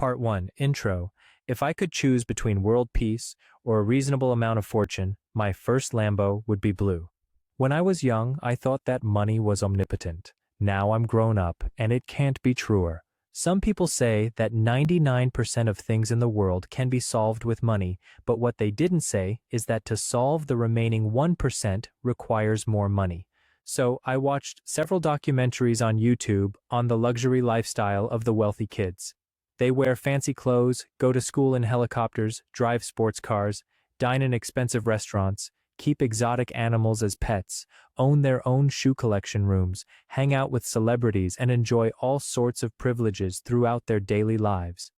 Part 1 Intro. If I could choose between world peace or a reasonable amount of fortune, my first Lambo would be blue. When I was young, I thought that money was omnipotent. Now I'm grown up, and it can't be truer. Some people say that 99% of things in the world can be solved with money, but what they didn't say is that to solve the remaining 1% requires more money. So I watched several documentaries on YouTube on the luxury lifestyle of the wealthy kids. They wear fancy clothes, go to school in helicopters, drive sports cars, dine in expensive restaurants, keep exotic animals as pets, own their own shoe collection rooms, hang out with celebrities, and enjoy all sorts of privileges throughout their daily lives.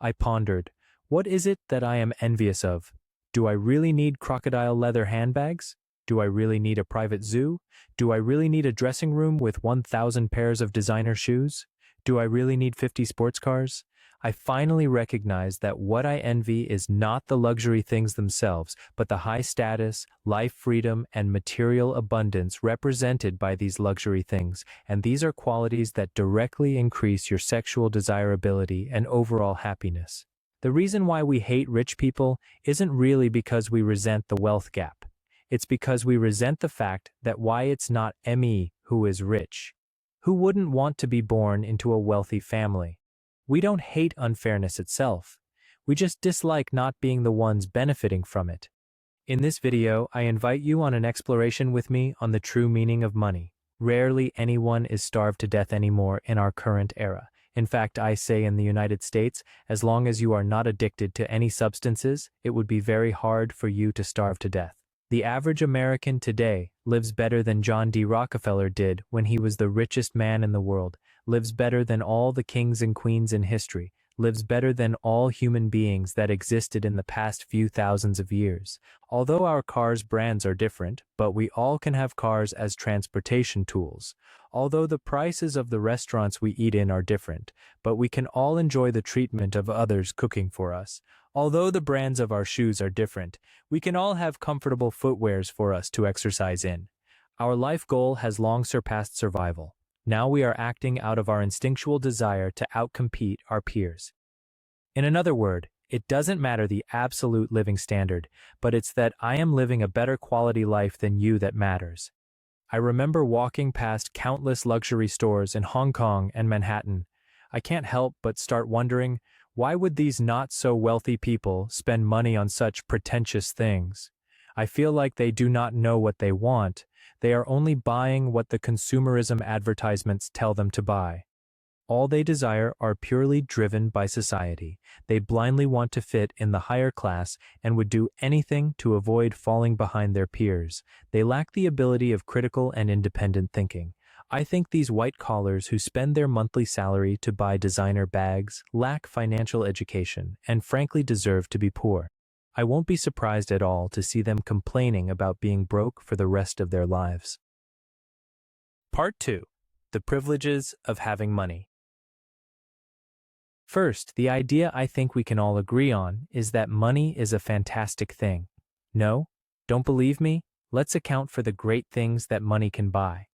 I pondered, what is it that I am envious of? Do I really need crocodile leather handbags? Do I really need a private zoo? Do I really need a dressing room with 1,000 pairs of designer shoes? Do I really need 50 sports cars? I finally recognized that what I envy is not the luxury things themselves, but the high status, life freedom, and material abundance represented by these luxury things, and these are qualities that directly increase your sexual desirability and overall happiness. The reason why we hate rich people isn't really because we resent the wealth gap. It's because we resent the fact that why it's not me who is rich. Who wouldn't want to be born into a wealthy family? We don't hate unfairness itself. We just dislike not being the ones benefiting from it. In this video, I invite you on an exploration with me on the true meaning of money. Rarely anyone is starved to death anymore in our current era. In fact, I say in the United States, as long as you are not addicted to any substances, it would be very hard for you to starve to death. The average American today lives better than John D. Rockefeller did when he was the richest man in the world, lives better than all the kings and queens in history, lives better than all human beings that existed in the past few thousands of years. Although our cars' brands are different, but we all can have cars as transportation tools. Although the prices of the restaurants we eat in are different, but we can all enjoy the treatment of others cooking for us. Although the brands of our shoes are different, we can all have comfortable footwears for us to exercise in. Our life goal has long surpassed survival. Now we are acting out of our instinctual desire to outcompete our peers. In another word, it doesn't matter the absolute living standard, but it's that I am living a better quality life than you that matters. I remember walking past countless luxury stores in Hong Kong and Manhattan. I can't help but start wondering, why would these not-so-wealthy people spend money on such pretentious things? I feel like they do not know what they want. They are only buying what the consumerism advertisements tell them to buy. All they desire are purely driven by society. They blindly want to fit in the higher class and would do anything to avoid falling behind their peers. They lack the ability of critical and independent thinking. I think these white collars who spend their monthly salary to buy designer bags lack financial education and frankly deserve to be poor. I won't be surprised at all to see them complaining about being broke for the rest of their lives. Part 2. The privileges of having money. First, the idea I think we can all agree on is that money is a fantastic thing. No? Don't believe me? Let's account for the great things that money can buy.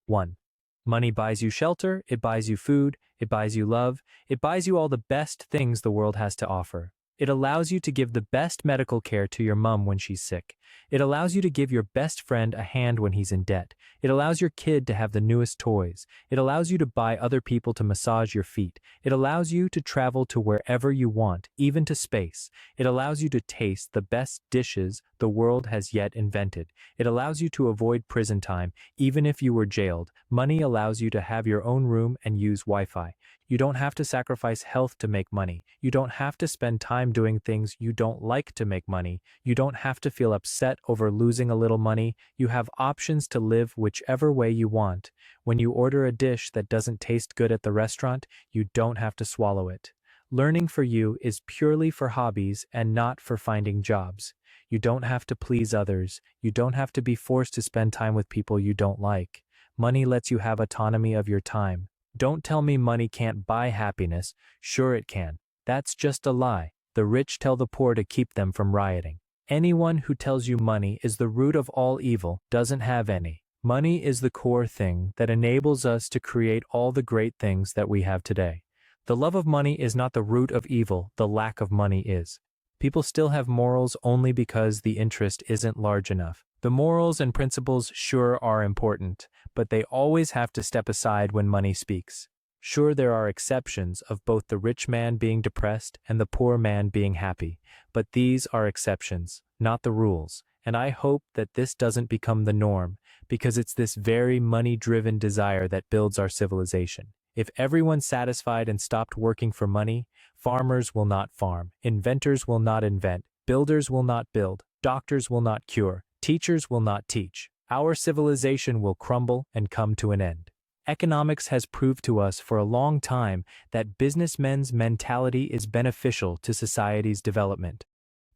1. Money buys you shelter, it buys you food, it buys you love, it buys you all the best things the world has to offer. It allows you to give the best medical care to your mom when she's sick. It allows you to give your best friend a hand when he's in debt. It allows your kid to have the newest toys. It allows you to buy other people to massage your feet. It allows you to travel to wherever you want, even to space. It allows you to taste the best dishes the world has yet invented. It allows you to avoid prison time, even if you were jailed. Money allows you to have your own room and use Wi-Fi. You don't have to sacrifice health to make money. You don't have to spend time doing things you don't like to make money. You don't have to feel upset over losing a little money. You have options to live whichever way you want. When you order a dish that doesn't taste good at the restaurant, you don't have to swallow it. Learning for you is purely for hobbies and not for finding jobs. You don't have to please others. You don't have to be forced to spend time with people you don't like. Money lets you have autonomy of your time. Don't tell me money can't buy happiness. Sure it can. That's just a lie. The rich tell the poor to keep them from rioting. Anyone who tells you money is the root of all evil doesn't have any. Money is the core thing that enables us to create all the great things that we have today. The love of money is not the root of evil, the lack of money is. People still have morals only because the interest isn't large enough. The morals and principles sure are important, but they always have to step aside when money speaks. Sure, there are exceptions of both the rich man being depressed and the poor man being happy, but these are exceptions, not the rules, and I hope that this doesn't become the norm, because it's this very money-driven desire that builds our civilization. If everyone's satisfied and stopped working for money, farmers will not farm, inventors will not invent, builders will not build, doctors will not cure, teachers will not teach. Our civilization will crumble and come to an end. Economics has proved to us for a long time that businessmen's mentality is beneficial to society's development.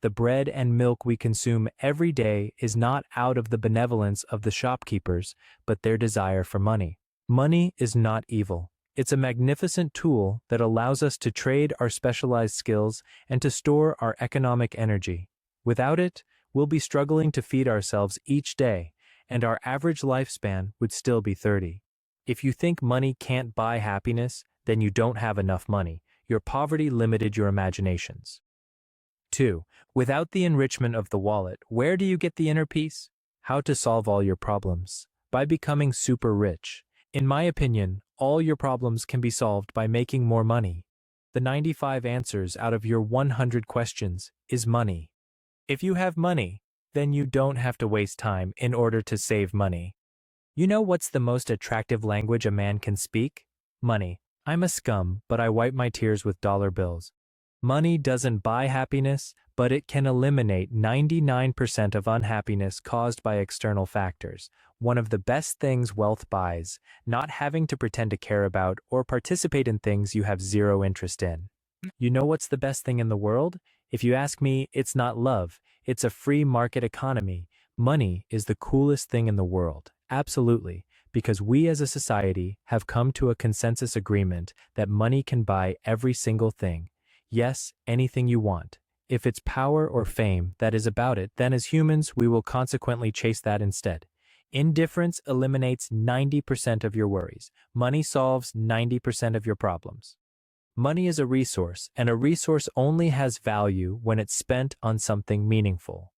The bread and milk we consume every day is not out of the benevolence of the shopkeepers, but their desire for money. Money is not evil. It's a magnificent tool that allows us to trade our specialized skills and to store our economic energy. Without it, we'll be struggling to feed ourselves each day, and our average lifespan would still be 30. If you think money can't buy happiness, then you don't have enough money. Your poverty limited your imaginations. 2. Without the enrichment of the wallet, where do you get the inner peace? How to solve all your problems? By becoming super rich. In my opinion, all your problems can be solved by making more money. The 95 answers out of your 100 questions is money. If you have money, then you don't have to waste time in order to save money. You know what's the most attractive language a man can speak? Money. I'm a scum, but I wipe my tears with dollar bills. Money doesn't buy happiness, but it can eliminate 99% of unhappiness caused by external factors. One of the best things wealth buys, not having to pretend to care about or participate in things you have zero interest in. You know what's the best thing in the world? If you ask me, it's not love, it's a free market economy. Money is the coolest thing in the world. Absolutely, because we as a society have come to a consensus agreement that money can buy every single thing. Yes, anything you want. If it's power or fame that is about it, then as humans we will consequently chase that instead. Indifference eliminates 90% of your worries. Money solves 90% of your problems. Money is a resource, and a resource only has value when it's spent on something meaningful.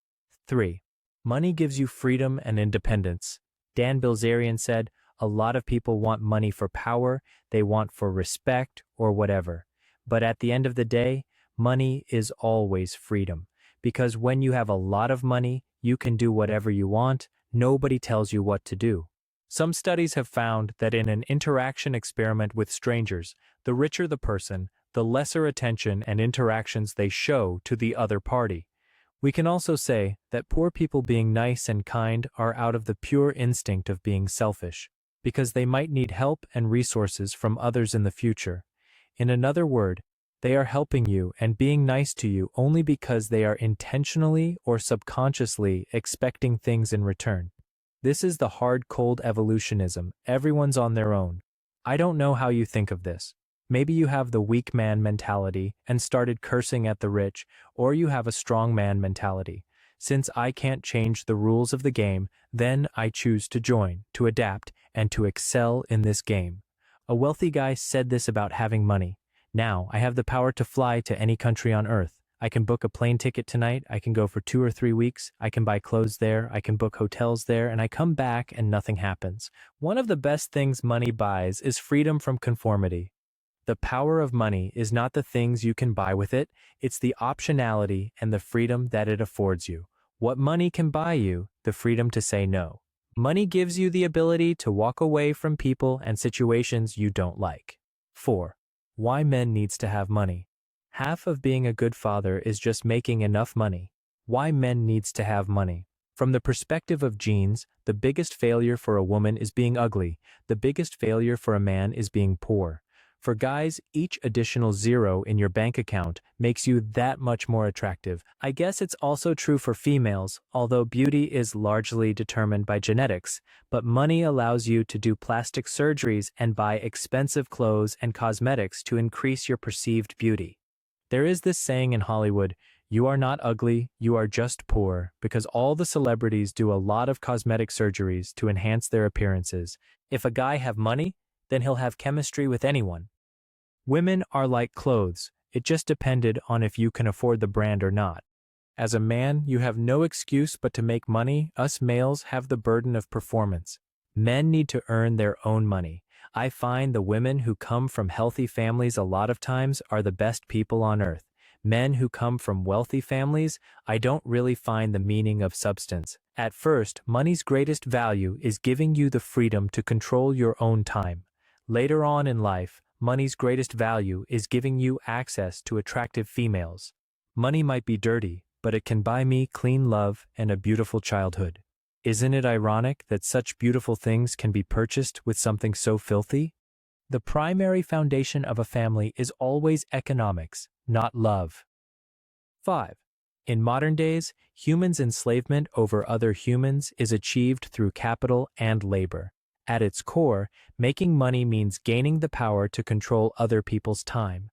3. Money gives you freedom and independence. Dan Bilzerian said, a lot of people want money for power, they want for respect, or whatever. But at the end of the day, money is always freedom. Because when you have a lot of money, you can do whatever you want, nobody tells you what to do. Some studies have found that in an interaction experiment with strangers, the richer the person, the lesser attention and interactions they show to the other party. We can also say that poor people being nice and kind are out of the pure instinct of being selfish, because they might need help and resources from others in the future. In another word, they are helping you and being nice to you only because they are intentionally or subconsciously expecting things in return. This is the hard cold evolutionism. Everyone's on their own. I don't know how you think of this. Maybe you have the weak man mentality and started cursing at the rich, or you have a strong man mentality. Since I can't change the rules of the game, then I choose to join, to adapt, and to excel in this game. A wealthy guy said this about having money. Now, I have the power to fly to any country on earth. I can book a plane ticket tonight, I can go for 2 or 3 weeks, I can buy clothes there, I can book hotels there, and I come back and nothing happens. One of the best things money buys is freedom from conformity. The power of money is not the things you can buy with it, it's the optionality and the freedom that it affords you. What money can buy you? The freedom to say no. Money gives you the ability to walk away from people and situations you don't like. 4. Why men needs to have money. Half of being a good father is just making enough money. Why men needs to have money. From the perspective of genes, the biggest failure for a woman is being ugly. The biggest failure for a man is being poor. For guys, each additional zero in your bank account makes you that much more attractive. I guess it's also true for females, although beauty is largely determined by genetics, but money allows you to do plastic surgeries and buy expensive clothes and cosmetics to increase your perceived beauty. There is this saying in Hollywood, you are not ugly, you are just poor, because all the celebrities do a lot of cosmetic surgeries to enhance their appearances. If a guy have money, then he'll have chemistry with anyone. Women are like clothes, it just depended on if you can afford the brand or not. As a man, you have no excuse but to make money. Us males have the burden of performance. Men need to earn their own money. I find the women who come from healthy families a lot of times are the best people on earth. Men who come from wealthy families, I don't really find the meaning of substance. At first, money's greatest value is giving you the freedom to control your own time. Later on in life, money's greatest value is giving you access to attractive females. Money might be dirty, but it can buy me clean love and a beautiful childhood. Isn't it ironic that such beautiful things can be purchased with something so filthy? The primary foundation of a family is always economics, not love. 5. In modern days, humans' enslavement over other humans is achieved through capital and labor. At its core, making money means gaining the power to control other people's time.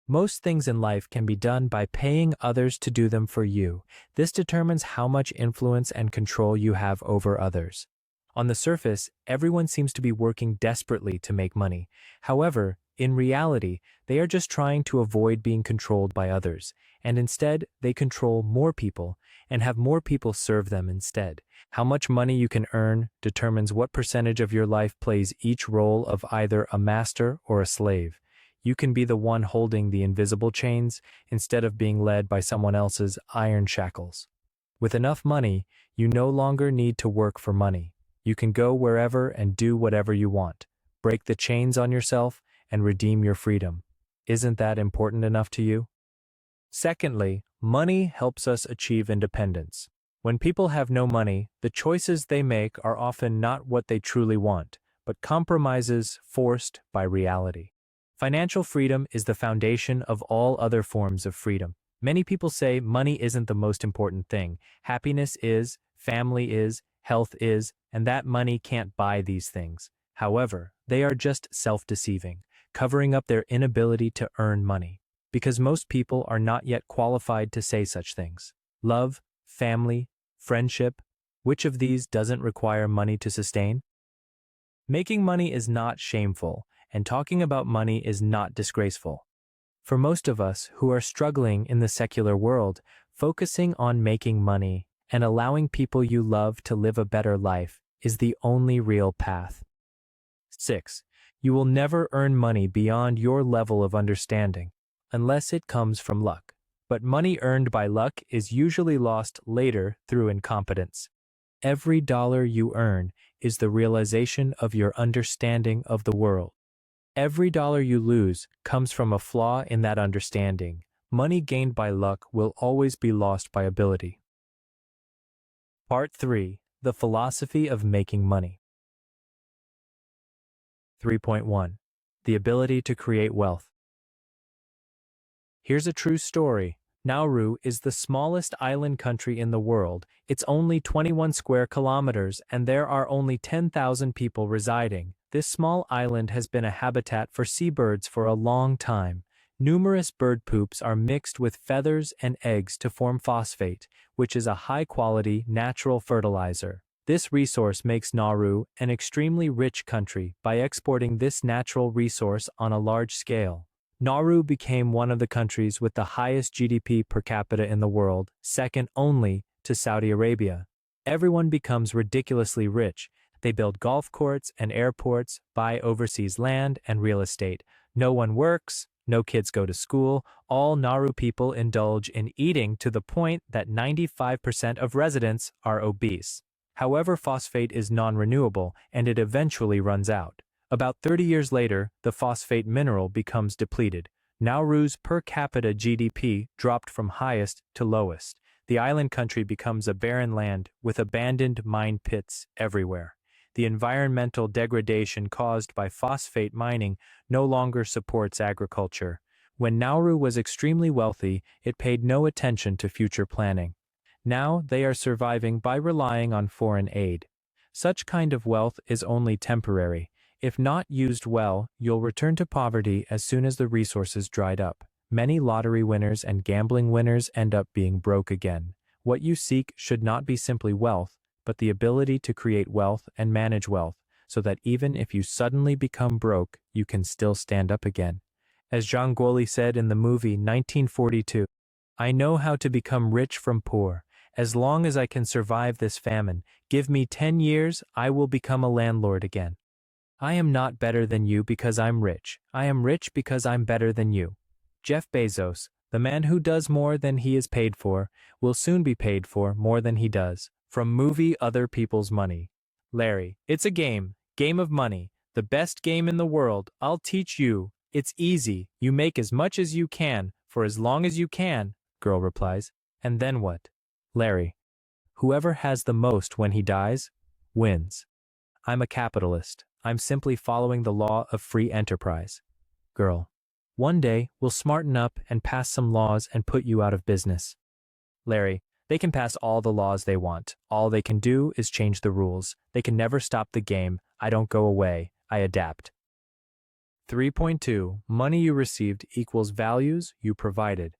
Most things in life can be done by paying others to do them for you. This determines how much influence and control you have over others. On the surface, everyone seems to be working desperately to make money. However, in reality, they are just trying to avoid being controlled by others, and instead, they control more people and have more people serve them instead. How much money you can earn determines what percentage of your life plays each role of either a master or a slave. You can be the one holding the invisible chains instead of being led by someone else's iron shackles. With enough money, you no longer need to work for money. You can go wherever and do whatever you want. Break the chains on yourself and redeem your freedom. Isn't that important enough to you? Secondly, money helps us achieve independence. When people have no money, the choices they make are often not what they truly want, but compromises forced by reality. Financial freedom is the foundation of all other forms of freedom. Many people say money isn't the most important thing. Happiness is, family is, health is, and that money can't buy these things. However, they are just self-deceiving, covering up their inability to earn money. Because most people are not yet qualified to say such things. Love, family, friendship, which of these doesn't require money to sustain? Making money is not shameful, and talking about money is not disgraceful. For most of us who are struggling in the secular world, focusing on making money and allowing people you love to live a better life is the only real path. 6. You will never earn money beyond your level of understanding, unless it comes from luck. But money earned by luck is usually lost later through incompetence. Every dollar you earn is the realization of your understanding of the world. Every dollar you lose comes from a flaw in that understanding. Money gained by luck will always be lost by ability. Part 3. The Philosophy of Making Money. 3.1. The Ability to Create Wealth. Here's a true story. Nauru is the smallest island country in the world. It's only 21 square kilometers and there are only 10,000 people residing. This small island has been a habitat for seabirds for a long time. Numerous bird poops are mixed with feathers and eggs to form phosphate, which is a high-quality natural fertilizer. This resource makes Nauru an extremely rich country by exporting this natural resource on a large scale. Nauru became one of the countries with the highest GDP per capita in the world, second only to Saudi Arabia. Everyone becomes ridiculously rich. They build golf courts and airports, buy overseas land and real estate. No one works, no kids go to school. All Nauru people indulge in eating to the point that 95% of residents are obese. However, phosphate is non-renewable and it eventually runs out. About 30 years later, the phosphate mineral becomes depleted. Nauru's per capita GDP dropped from highest to lowest. The island country becomes a barren land with abandoned mine pits everywhere. The environmental degradation caused by phosphate mining no longer supports agriculture. When Nauru was extremely wealthy, it paid no attention to future planning. Now they are surviving by relying on foreign aid. Such kind of wealth is only temporary. If not used well, you'll return to poverty as soon as the resources dried up. Many lottery winners and gambling winners end up being broke again. What you seek should not be simply wealth, but the ability to create wealth and manage wealth, so that even if you suddenly become broke, you can still stand up again. As Zhang Guoli said in the movie 1942, I know how to become rich from poor. As long as I can survive this famine, give me 10 years, I will become a landlord again. I am not better than you because I'm rich. I am rich because I'm better than you. Jeff Bezos, the man who does more than he is paid for, will soon be paid for more than he does. From movie Other People's Money. Larry, it's a game of money, the best game in the world. I'll teach you. It's easy. You make as much as you can, for as long as you can, girl replies. And then what? Larry, whoever has the most when he dies, wins. I'm a capitalist. I'm simply following the law of free enterprise. Girl, one day we'll smarten up and pass some laws and put you out of business. Larry, they can pass all the laws they want. All they can do is change the rules. They can never stop the game. I don't go away. I adapt. 3.2 Money you received equals values you provided.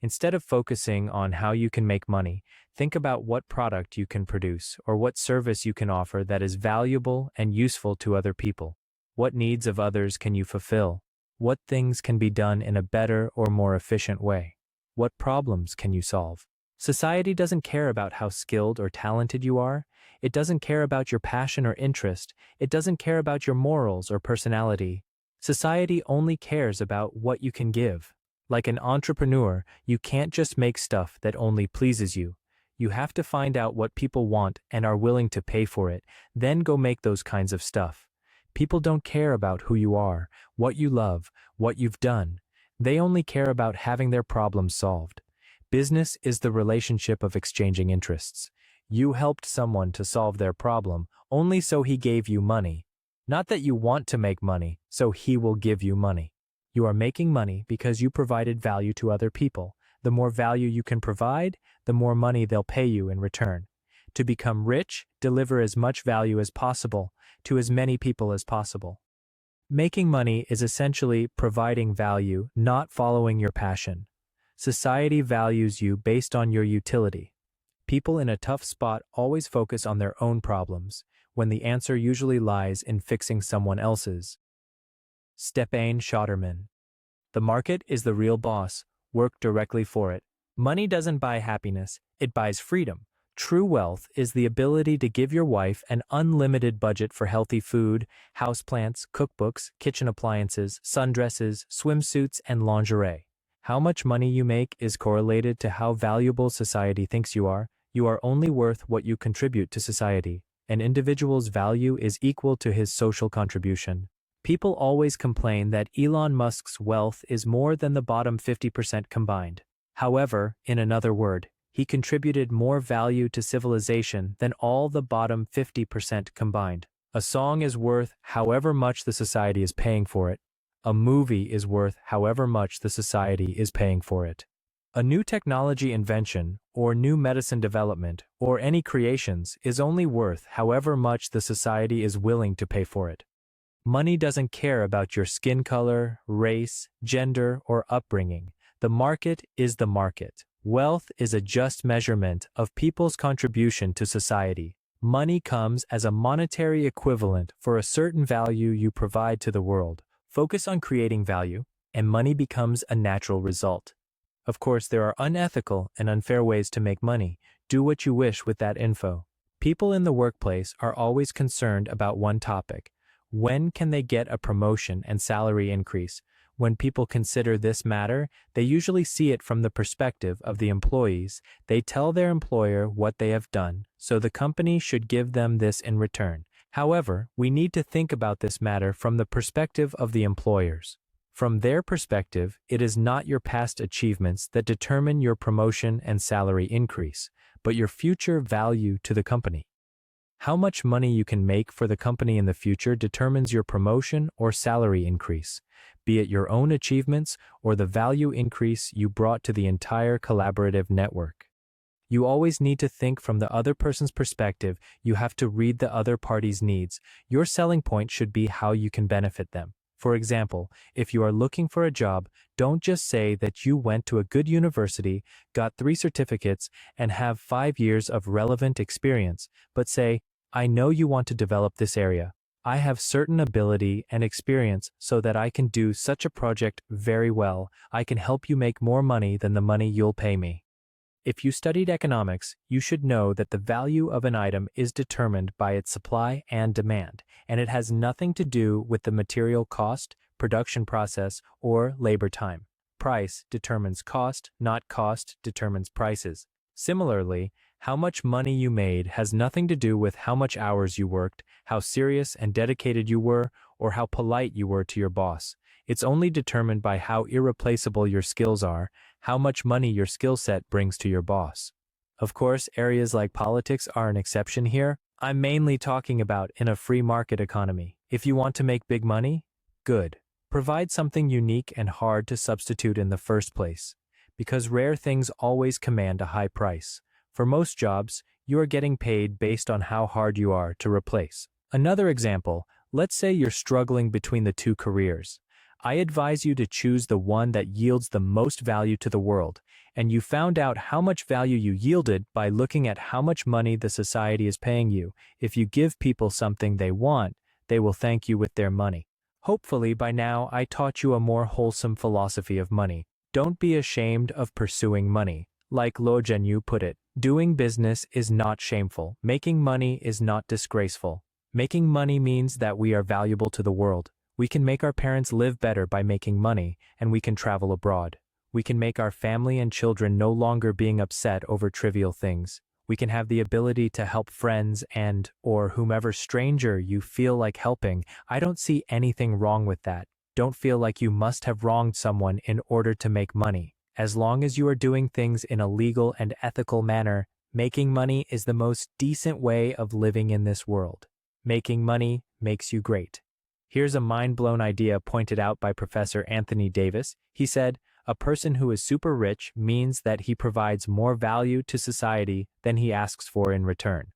Instead of focusing on how you can make money, think about what product you can produce or what service you can offer that is valuable and useful to other people. What needs of others can you fulfill? What things can be done in a better or more efficient way? What problems can you solve? Society doesn't care about how skilled or talented you are. It doesn't care about your passion or interest. It doesn't care about your morals or personality. Society only cares about what you can give. Like an entrepreneur, you can't just make stuff that only pleases you. You have to find out what people want and are willing to pay for it, then go make those kinds of stuff. People don't care about who you are, what you love, what you've done. They only care about having their problems solved. Business is the relationship of exchanging interests. You helped someone to solve their problem only so he gave you money. Not that you want to make money, so he will give you money. You are making money because you provided value to other people. The more value you can provide, the more money they'll pay you in return. To become rich, deliver as much value as possible to as many people as possible. Making money is essentially providing value, not following your passion. Society values you based on your utility. People in a tough spot always focus on their own problems, when the answer usually lies in fixing someone else's. Stepane Schotterman. The market is the real boss. Work directly for it. Money doesn't buy happiness, it buys freedom. True wealth is the ability to give your wife an unlimited budget for healthy food, houseplants, cookbooks, kitchen appliances, sundresses, swimsuits, and lingerie. How much money you make is correlated to how valuable society thinks you are. You are only worth what you contribute to society. An individual's value is equal to his social contribution. People always complain that Elon Musk's wealth is more than the bottom 50% combined. However, in another word, he contributed more value to civilization than all the bottom 50% combined. A song is worth however much the society is paying for it. A movie is worth however much the society is paying for it. A new technology invention, or new medicine development, or any creations is only worth however much the society is willing to pay for it. Money doesn't care about your skin color, race, gender, or upbringing. The market is the market. Wealth is a just measurement of people's contribution to society. Money comes as a monetary equivalent for a certain value you provide to the world. Focus on creating value, and money becomes a natural result. Of course, there are unethical and unfair ways to make money. Do what you wish with that info. People in the workplace are always concerned about one topic. When can they get a promotion and salary increase? When people consider this matter, they usually see it from the perspective of the employees. They tell their employer what they have done, so the company should give them this in return. However, we need to think about this matter from the perspective of the employers. From their perspective, it is not your past achievements that determine your promotion and salary increase, but your future value to the company. How much money you can make for the company in the future determines your promotion or salary increase, be it your own achievements or the value increase you brought to the entire collaborative network. You always need to think from the other person's perspective. You have to read the other party's needs. Your selling point should be how you can benefit them. For example, if you are looking for a job, don't just say that you went to a good university, got 3 certificates, and have 5 years of relevant experience, but say, I know you want to develop this area. I have certain ability and experience so that I can do such a project very well. I can help you make more money than the money you'll pay me. If you studied economics, you should know that the value of an item is determined by its supply and demand, and it has nothing to do with the material cost, production process, or labor time. Price determines cost, not cost determines prices. Similarly, how much money you made has nothing to do with how much hours you worked, how serious and dedicated you were, or how polite you were to your boss. It's only determined by how irreplaceable your skills are, how much money your skill set brings to your boss. Of course, areas like politics are an exception here. I'm mainly talking about in a free market economy. If you want to make big money, good. Provide something unique and hard to substitute in the first place, because rare things always command a high price. For most jobs, you are getting paid based on how hard you are to replace. Another example, let's say you're struggling between the two careers. I advise you to choose the one that yields the most value to the world, and you found out how much value you yielded by looking at how much money the society is paying you. If you give people something they want, they will thank you with their money. Hopefully by now I taught you a more wholesome philosophy of money. Don't be ashamed of pursuing money. Like Luo Zhenyu put it, doing business is not shameful. Making money is not disgraceful. Making money means that we are valuable to the world. We can make our parents live better by making money, and we can travel abroad. We can make our family and children no longer being upset over trivial things. We can have the ability to help friends or whomever stranger you feel like helping. I don't see anything wrong with that. Don't feel like you must have wronged someone in order to make money. As long as you are doing things in a legal and ethical manner, making money is the most decent way of living in this world. Making money makes you great. Here's a mind-blown idea pointed out by Professor Anthony Davis. He said, a person who is super rich means that he provides more value to society than he asks for in return.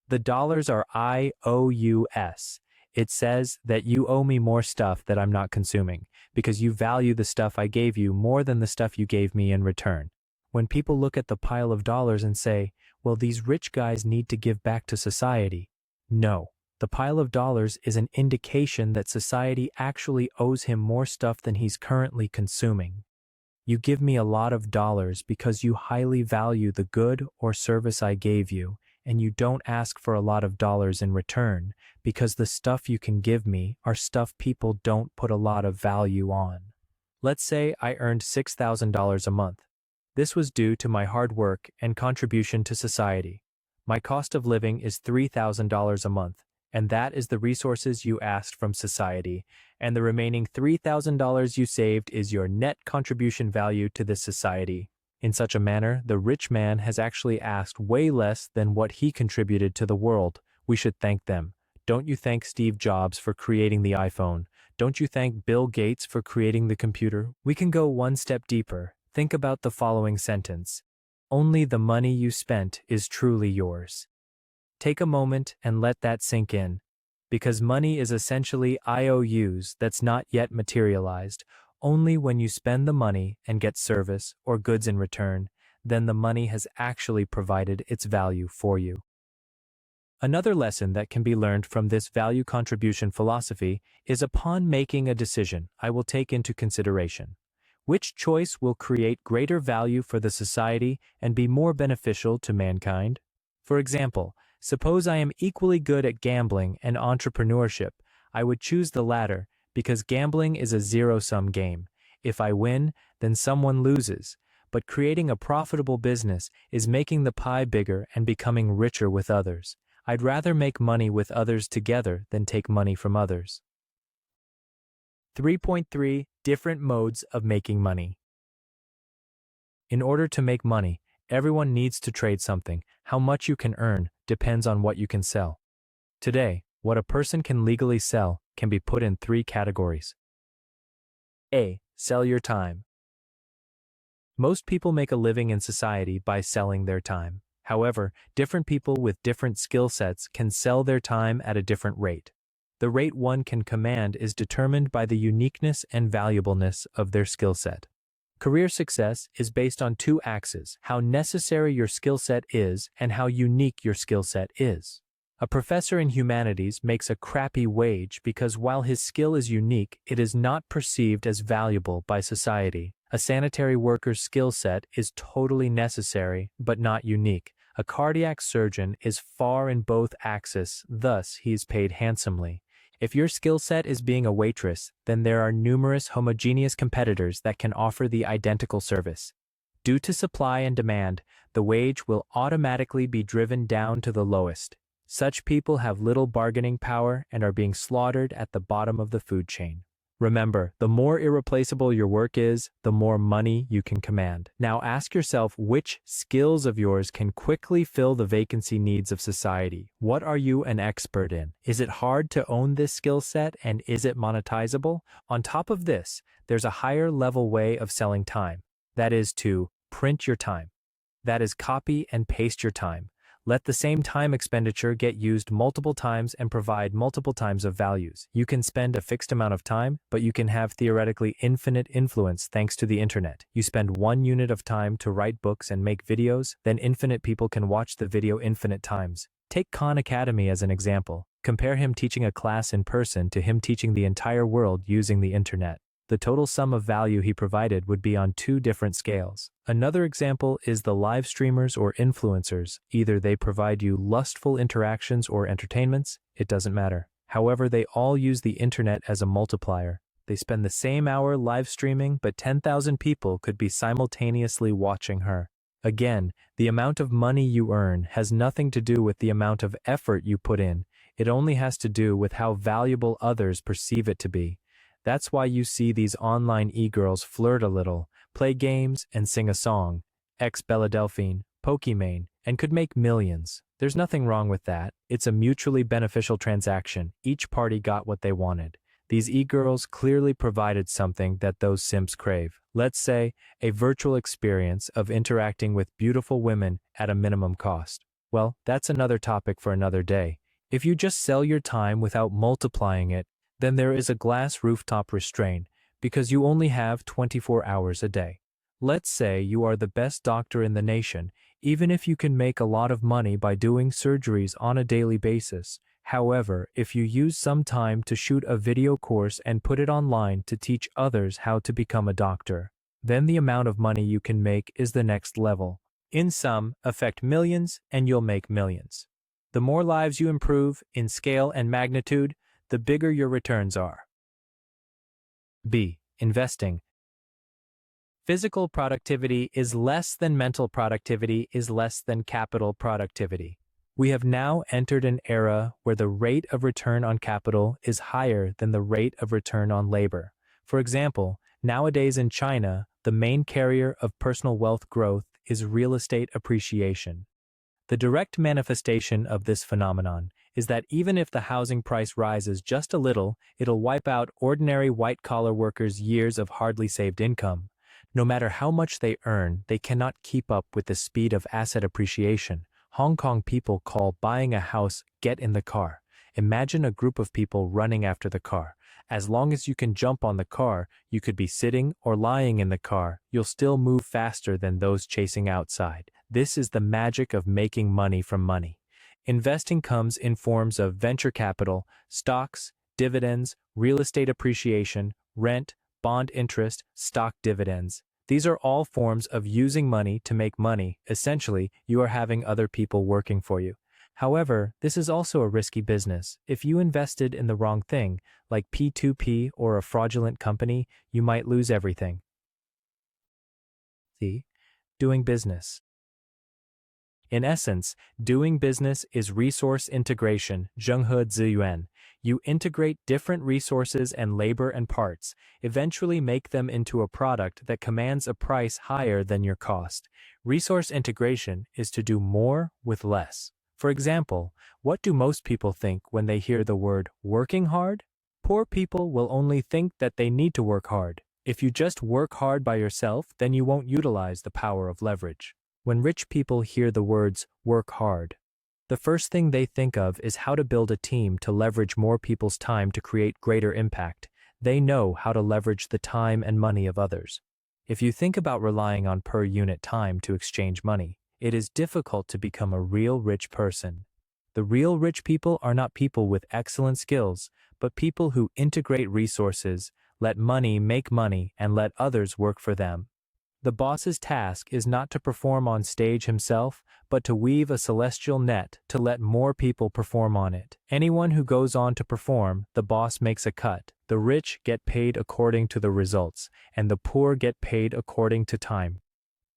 The dollars are IOUS. It says that you owe me more stuff that I'm not consuming, because you value the stuff I gave you more than the stuff you gave me in return. When people look at the pile of dollars and say, well, these rich guys need to give back to society. No, the pile of dollars is an indication that society actually owes him more stuff than he's currently consuming. You give me a lot of dollars because you highly value the good or service I gave you, and you don't ask for a lot of dollars in return, because the stuff you can give me are stuff people don't put a lot of value on. Let's say I earned $6,000 a month. This was due to my hard work and contribution to society. My cost of living is $3,000 a month, and that is the resources you asked from society, and the remaining $3,000 you saved is your net contribution value to this society. In such a manner, the rich man has actually asked way less than what he contributed to the world. We should thank them. Don't you thank Steve Jobs for creating the iPhone? Don't you thank Bill Gates for creating the computer? We can go one step deeper. Think about the following sentence. Only the money you spent is truly yours. Take a moment and let that sink in. Because money is essentially IOUs that's not yet materialized. Only when you spend the money and get service or goods in return, then the money has actually provided its value for you. Another lesson that can be learned from this value contribution philosophy is upon making a decision, I will take into consideration which choice will create greater value for the society and be more beneficial to mankind. For example, suppose I am equally good at gambling and entrepreneurship. I would choose the latter, because gambling is a zero-sum game. If I win, then someone loses. But creating a profitable business is making the pie bigger and becoming richer with others. I'd rather make money with others together than take money from others. 3.3 Different Modes of Making Money. In order to make money, everyone needs to trade something. How much you can earn depends on what you can sell. Today, what a person can legally sell can be put in 3 categories. A. Sell your time. Most people make a living in society by selling their time. However, different people with different skill sets can sell their time at a different rate. The rate one can command is determined by the uniqueness and valuableness of their skill set. Career success is based on 2 axes: how necessary your skill set is and how unique your skill set is. A professor in humanities makes a crappy wage because while his skill is unique, it is not perceived as valuable by society. A sanitary worker's skill set is totally necessary, but not unique. A cardiac surgeon is far in both axes, thus he is paid handsomely. If your skill set is being a waitress, then there are numerous homogeneous competitors that can offer the identical service. Due to supply and demand, the wage will automatically be driven down to the lowest. Such people have little bargaining power and are being slaughtered at the bottom of the food chain. Remember, the more irreplaceable your work is, the more money you can command. Now ask yourself which skills of yours can quickly fill the vacancy needs of society. What are you an expert in? Is it hard to own this skill set, and is it monetizable? On top of this, there's a higher level way of selling time. That is to print your time. That is copy and paste your time. Let the same time expenditure get used multiple times and provide multiple times of values. You can spend a fixed amount of time, but you can have theoretically infinite influence thanks to the internet. You spend 1 unit of time to write books and make videos, then infinite people can watch the video infinite times. Take Khan Academy as an example. Compare him teaching a class in person to him teaching the entire world using the internet. The total sum of value he provided would be on 2 different scales. Another example is the live streamers or influencers. Either they provide you lustful interactions or entertainments, it doesn't matter. However, they all use the internet as a multiplier. They spend the same hour live streaming, but 10,000 people could be simultaneously watching her. Again, the amount of money you earn has nothing to do with the amount of effort you put in. It only has to do with how valuable others perceive it to be. That's why you see these online e-girls flirt a little, play games, and sing a song, ex-Bella Delphine, Pokimane, and could make millions. There's nothing wrong with that. It's a mutually beneficial transaction. Each party got what they wanted. These e-girls clearly provided something that those simps crave. Let's say, a virtual experience of interacting with beautiful women at a minimum cost. Well, that's another topic for another day. If you just sell your time without multiplying it, then there is a glass rooftop restraint, because you only have 24 hours a day. Let's say you are the best doctor in the nation, even if you can make a lot of money by doing surgeries on a daily basis. However, if you use some time to shoot a video course and put it online to teach others how to become a doctor, then the amount of money you can make is the next level. In sum, affect millions and you'll make millions. The more lives you improve in scale and magnitude, the bigger your returns are. B. Investing. Physical productivity is less than mental productivity is less than capital productivity. We have now entered an era where the rate of return on capital is higher than the rate of return on labor. For example, nowadays in China, the main carrier of personal wealth growth is real estate appreciation. The direct manifestation of this phenomenon is that even if the housing price rises just a little, it'll wipe out ordinary white-collar workers' years of hardly saved income. No matter how much they earn, they cannot keep up with the speed of asset appreciation. Hong Kong people call buying a house "get in the car." Imagine a group of people running after the car. As long as you can jump on the car, you could be sitting or lying in the car, you'll still move faster than those chasing outside. This is the magic of making money from money. Investing comes in forms of venture capital, stocks, dividends, real estate appreciation, rent, bond interest, stock dividends. These are all forms of using money to make money. Essentially, you are having other people working for you. However, this is also a risky business. If you invested in the wrong thing, like P2P or a fraudulent company, you might lose everything. C. Doing business. In essence, doing business is resource integration, 整合资源. You integrate different resources and labor and parts, eventually make them into a product that commands a price higher than your cost. Resource integration is to do more with less. For example, what do most people think when they hear the word working hard? Poor people will only think that they need to work hard. If you just work hard by yourself, then you won't utilize the power of leverage. When rich people hear the words work hard, the first thing they think of is how to build a team to leverage more people's time to create greater impact. They know how to leverage the time and money of others. If you think about relying on per unit time to exchange money, it is difficult to become a real rich person. The real rich people are not people with excellent skills, but people who integrate resources, let money make money, and let others work for them. The boss's task is not to perform on stage himself, but to weave a celestial net to let more people perform on it. Anyone who goes on to perform, the boss makes a cut. The rich get paid according to the results, and the poor get paid according to time.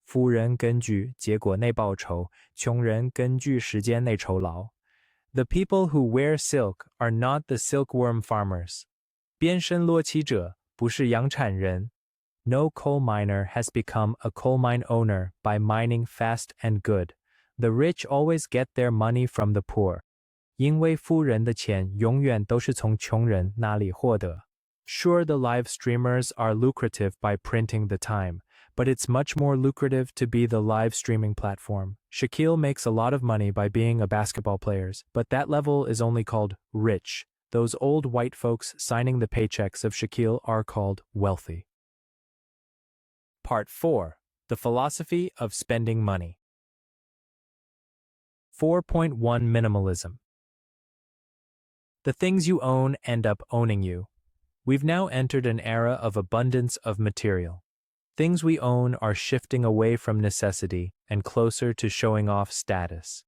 富人根据结果内报酬，穷人根据时间内酬劳。The people who wear silk are not the silkworm farmers. 边身落旗者不是养产人。No coal miner has become a coal mine owner by mining fast and good. The rich always get their money from the poor. 因为富人的钱永远都是从穷人那里获得。Sure, the live streamers are lucrative by printing the time, but it's much more lucrative to be the live streaming platform. Shaquille makes a lot of money by being a basketball player, but that level is only called rich. Those old white folks signing the paychecks of Shaquille are called wealthy. Part 4. The Philosophy of Spending Money. 4.1 Minimalism. The things you own end up owning you. We've now entered an era of abundance of material. Things we own are shifting away from necessity and closer to showing off status.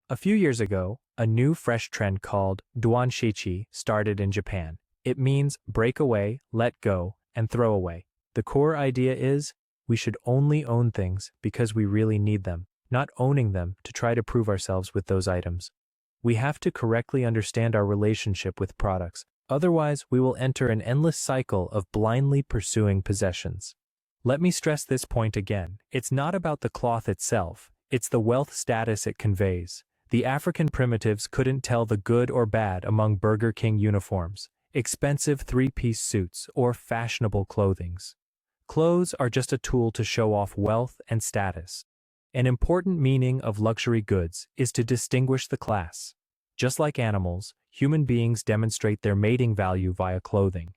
A few years ago, a new fresh trend called Duanshichi started in Japan. It means break away, let go, and throw away. The core idea is, we should only own things because we really need them, not owning them to try to prove ourselves with those items. We have to correctly understand our relationship with products, otherwise we will enter an endless cycle of blindly pursuing possessions. Let me stress this point again. It's not about the cloth itself, it's the wealth status it conveys. The African primitives couldn't tell the good or bad among Burger King uniforms, expensive three-piece suits, or fashionable clothings. Clothes are just a tool to show off wealth and status. An important meaning of luxury goods is to distinguish the class. Just like animals, human beings demonstrate their mating value via clothing.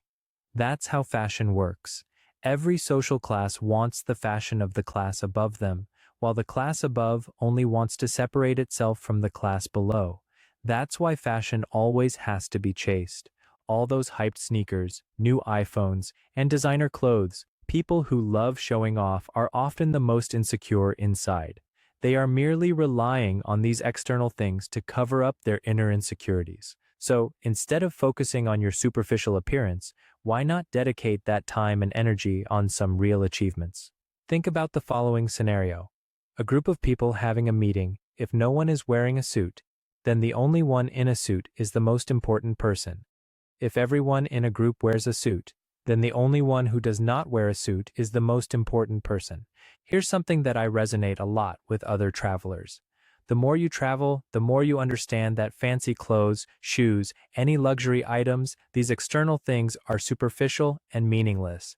That's how fashion works. Every social class wants the fashion of the class above them, while the class above only wants to separate itself from the class below. That's why fashion always has to be chased. All those hyped sneakers, new iPhones, and designer clothes, people who love showing off are often the most insecure inside. They are merely relying on these external things to cover up their inner insecurities. So, instead of focusing on your superficial appearance, why not dedicate that time and energy on some real achievements? Think about the following scenario. A group of people having a meeting. If no one is wearing a suit, then the only one in a suit is the most important person. If everyone in a group wears a suit, then the only one who does not wear a suit is the most important person. Here's something that I resonate a lot with other travelers. The more you travel, the more you understand that fancy clothes, shoes, any luxury items, these external things are superficial and meaningless.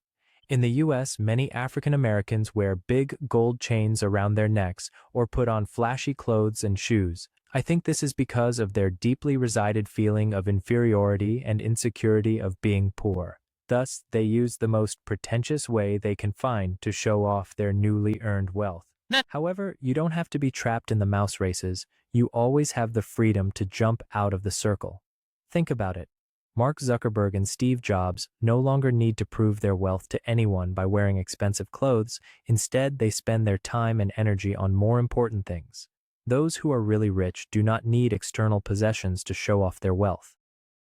In the US, many African Americans wear big gold chains around their necks or put on flashy clothes and shoes. I think this is because of their deeply resided feeling of inferiority and insecurity of being poor. Thus, they use the most pretentious way they can find to show off their newly earned wealth. However, you don't have to be trapped in the mouse races. You always have the freedom to jump out of the circle. Think about it. Mark Zuckerberg and Steve Jobs no longer need to prove their wealth to anyone by wearing expensive clothes. Instead, they spend their time and energy on more important things. Those who are really rich do not need external possessions to show off their wealth.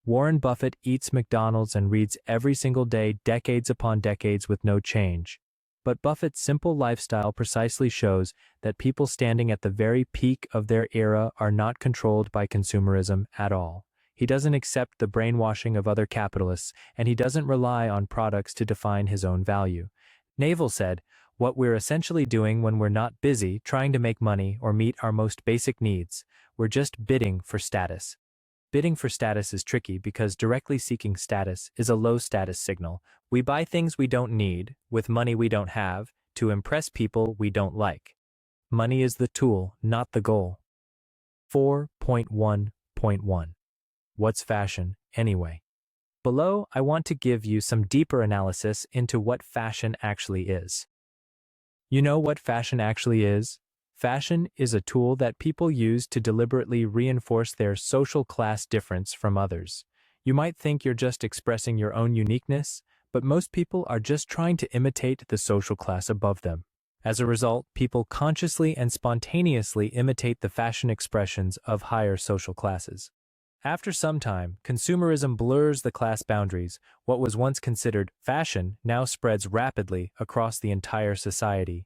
Warren Buffett eats McDonald's and reads every single day, decades upon decades with no change. But Buffett's simple lifestyle precisely shows that people standing at the very peak of their era are not controlled by consumerism at all. He doesn't accept the brainwashing of other capitalists, and he doesn't rely on products to define his own value. Naval said, "What we're essentially doing when we're not busy trying to make money or meet our most basic needs, we're just bidding for status." Bidding for status is tricky because directly seeking status is a low status signal. We buy things we don't need, with money we don't have, to impress people we don't like. Money is the tool, not the goal. 4.1.1. What's fashion, anyway? Below, I want to give you some deeper analysis into what fashion actually is. You know what fashion actually is? Fashion is a tool that people use to deliberately reinforce their social class difference from others. You might think you're just expressing your own uniqueness, but most people are just trying to imitate the social class above them. As a result, people consciously and spontaneously imitate the fashion expressions of higher social classes. After some time, consumerism blurs the class boundaries. What was once considered fashion now spreads rapidly across the entire society.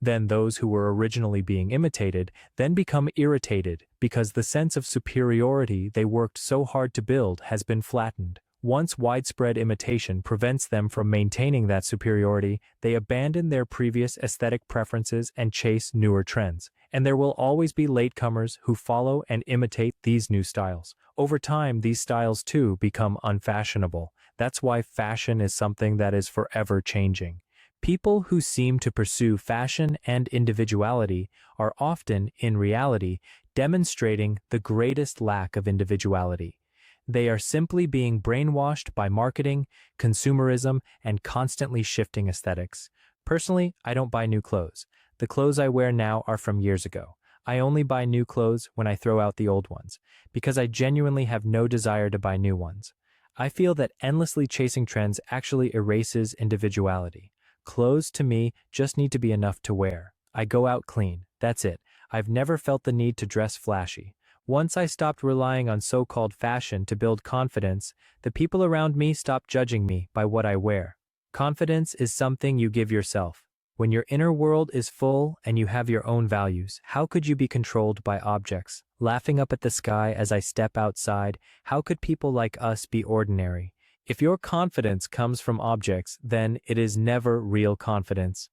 Then those who were originally being imitated then become irritated because the sense of superiority they worked so hard to build has been flattened. Once widespread imitation prevents them from maintaining that superiority, they abandon their previous aesthetic preferences and chase newer trends. And there will always be latecomers who follow and imitate these new styles. Over time, these styles too become unfashionable. That's why fashion is something that is forever changing. People who seem to pursue fashion and individuality are often, in reality, demonstrating the greatest lack of individuality. They are simply being brainwashed by marketing, consumerism, and constantly shifting aesthetics. Personally, I don't buy new clothes. The clothes I wear now are from years ago. I only buy new clothes when I throw out the old ones, because I genuinely have no desire to buy new ones. I feel that endlessly chasing trends actually erases individuality. Clothes to me just need to be enough to wear. I go out clean, that's it. I've never felt the need to dress flashy. Once I stopped relying on so-called fashion to build confidence, the people around me stopped judging me by what I wear. Confidence is something you give yourself. When your inner world is full and you have your own values, how could you be controlled by objects? Laughing up at the sky as I step outside, how could people like us be ordinary? If your confidence comes from objects, then it is never real confidence.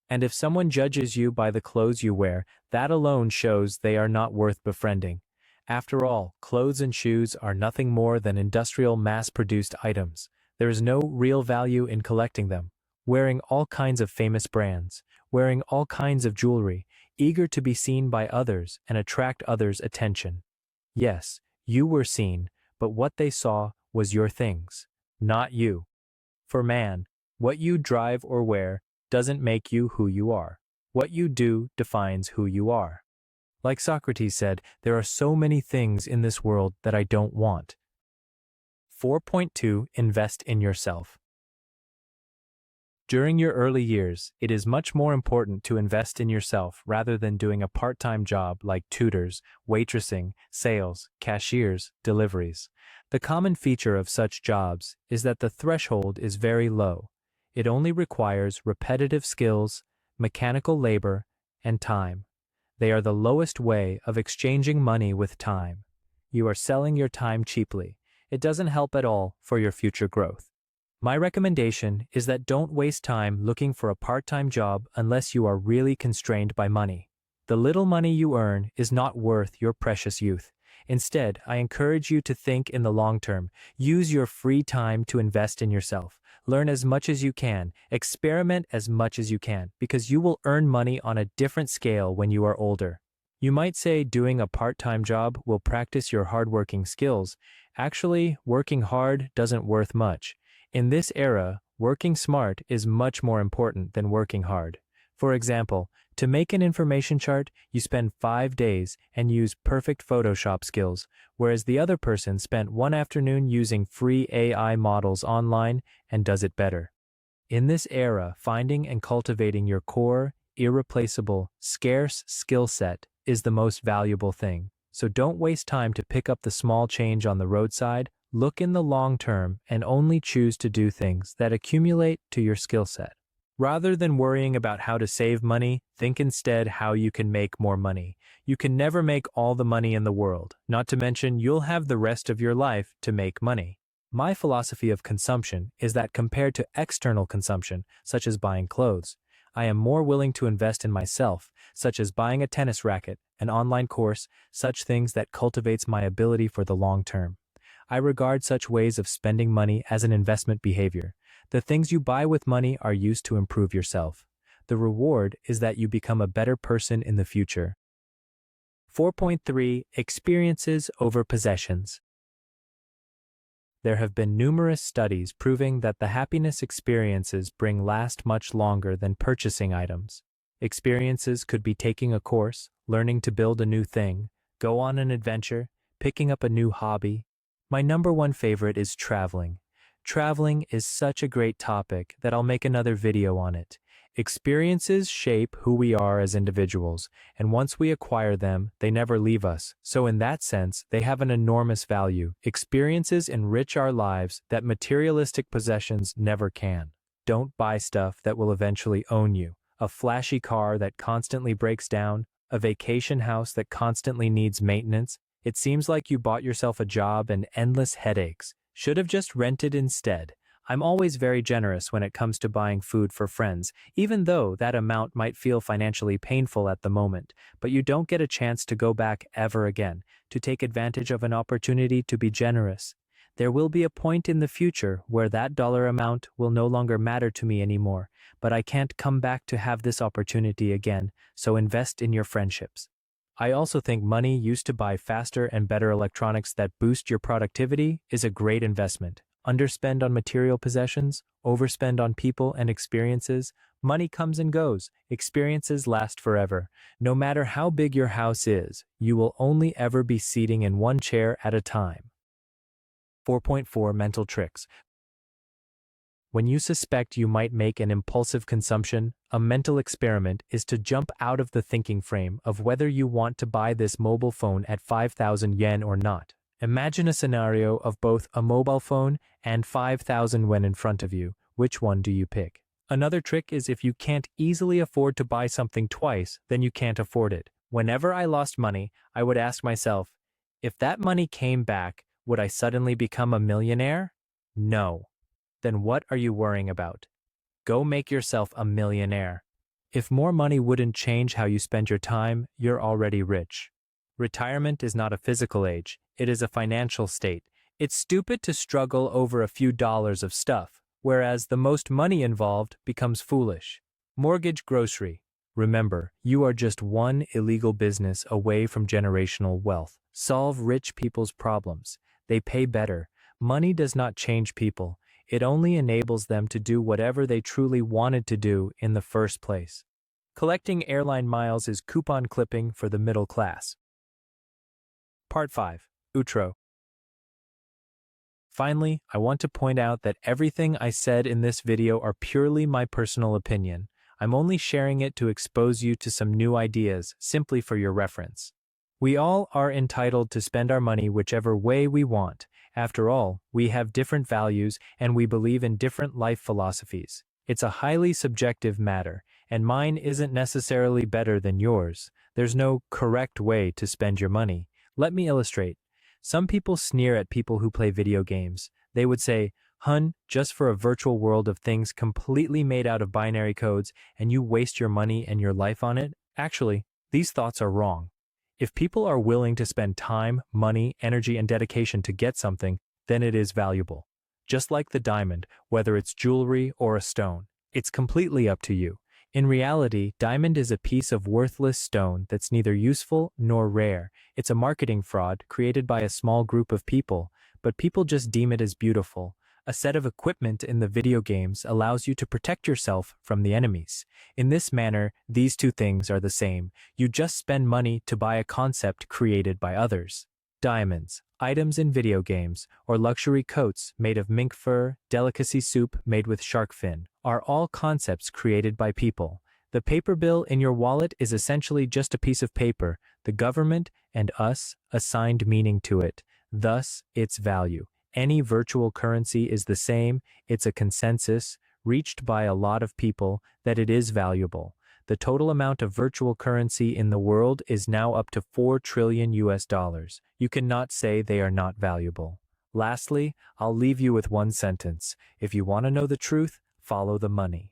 And if someone judges you by the clothes you wear, that alone shows they are not worth befriending. After all, clothes and shoes are nothing more than industrial mass-produced items. There is no real value in collecting them. Wearing all kinds of famous brands, wearing all kinds of jewelry, eager to be seen by others and attract others' attention. Yes, you were seen, but what they saw was your things, not you. For man, what you drive or wear doesn't make you who you are. What you do defines who you are. Like Socrates said, there are so many things in this world that I don't want. 4.2 Invest in yourself. During your early years, it is much more important to invest in yourself rather than doing a part-time job like tutors, waitressing, sales, cashiers, deliveries. The common feature of such jobs is that the threshold is very low. It only requires repetitive skills, mechanical labor, and time. They are the lowest way of exchanging money with time. You are selling your time cheaply. It doesn't help at all for your future growth. My recommendation is that don't waste time looking for a part-time job unless you are really constrained by money. The little money you earn is not worth your precious youth. Instead, I encourage you to think in the long term. Use your free time to invest in yourself. Learn as much as you can. Experiment as much as you can, because you will earn money on a different scale when you are older. You might say doing a part-time job will practice your hardworking skills. Actually, working hard doesn't worth much. In this era, working smart is much more important than working hard. For example, to make an information chart, you spend 5 days and use perfect Photoshop skills, whereas the other person spent one afternoon using free AI models online and does it better. In this era, finding and cultivating your core, irreplaceable, scarce skill set is the most valuable thing. So don't waste time to pick up the small change on the roadside. Look in the long term and only choose to do things that accumulate to your skill set. Rather than worrying about how to save money, think instead how you can make more money. You can never make all the money in the world, not to mention you'll have the rest of your life to make money. My philosophy of consumption is that compared to external consumption, such as buying clothes, I am more willing to invest in myself, such as buying a tennis racket, an online course, such things that cultivates my ability for the long term. I regard such ways of spending money as an investment behavior. The things you buy with money are used to improve yourself. The reward is that you become a better person in the future. 4.3 Experiences over possessions. There have been numerous studies proving that the happiness experiences bring last much longer than purchasing items. Experiences could be taking a course, learning to build a new thing, go on an adventure, picking up a new hobby. My number one favorite is traveling. Traveling is such a great topic that I'll make another video on it. Experiences shape who we are as individuals, and once we acquire them, they never leave us. So in that sense, they have an enormous value. Experiences enrich our lives that materialistic possessions never can. Don't buy stuff that will eventually own you. A flashy car that constantly breaks down, a vacation house that constantly needs maintenance. It seems like you bought yourself a job and endless headaches. Should have just rented instead. I'm always very generous when it comes to buying food for friends, even though that amount might feel financially painful at the moment, but you don't get a chance to go back ever again, to take advantage of an opportunity to be generous. There will be a point in the future where that dollar amount will no longer matter to me anymore, but I can't come back to have this opportunity again, so invest in your friendships. I also think money used to buy faster and better electronics that boost your productivity is a great investment. Underspend on material possessions, overspend on people and experiences. Money comes and goes, experiences last forever. No matter how big your house is, you will only ever be seating in one chair at a time. 4.4 Mental Tricks. When you suspect you might make an impulsive consumption, a mental experiment is to jump out of the thinking frame of whether you want to buy this mobile phone at 5,000 yen or not. Imagine a scenario of both a mobile phone and 5,000 when in front of you. Which one do you pick? Another trick is if you can't easily afford to buy something twice, then you can't afford it. Whenever I lost money, I would ask myself, if that money came back, would I suddenly become a millionaire? No. Then what are you worrying about? Go make yourself a millionaire. If more money wouldn't change how you spend your time, you're already rich. Retirement is not a physical age, it is a financial state. It's stupid to struggle over a few dollars of stuff, whereas the most money involved becomes foolish. Mortgage grocery. Remember, you are just one illegal business away from generational wealth. Solve rich people's problems. They pay better. Money does not change people. It only enables them to do whatever they truly wanted to do in the first place. Collecting airline miles is coupon clipping for the middle class. Part 5. Outro. Finally, I want to point out that everything I said in this video are purely my personal opinion. I'm only sharing it to expose you to some new ideas, simply for your reference. We all are entitled to spend our money whichever way we want. After all, we have different values and we believe in different life philosophies. It's a highly subjective matter, and mine isn't necessarily better than yours. There's no correct way to spend your money. Let me illustrate. Some people sneer at people who play video games. They would say, "Hun, just for a virtual world of things completely made out of binary codes, and you waste your money and your life on it?" Actually, these thoughts are wrong. If people are willing to spend time, money, energy, and dedication to get something, then it is valuable. Just like the diamond, whether it's jewelry or a stone, it's completely up to you. In reality, diamond is a piece of worthless stone that's neither useful nor rare. It's a marketing fraud created by a small group of people, but people just deem it as beautiful. A set of equipment in the video games allows you to protect yourself from the enemies. In this manner, these two things are the same. You just spend money to buy a concept created by others. Diamonds, items in video games, or luxury coats made of mink fur, delicacy soup made with shark fin, are all concepts created by people. The paper bill in your wallet is essentially just a piece of paper. The government and us assigned meaning to it, thus its value. Any virtual currency is the same. It's a consensus, reached by a lot of people, that it is valuable. The total amount of virtual currency in the world is now up to $4 trillion. You cannot say they are not valuable. Lastly, I'll leave you with one sentence. If you want to know the truth, follow the money.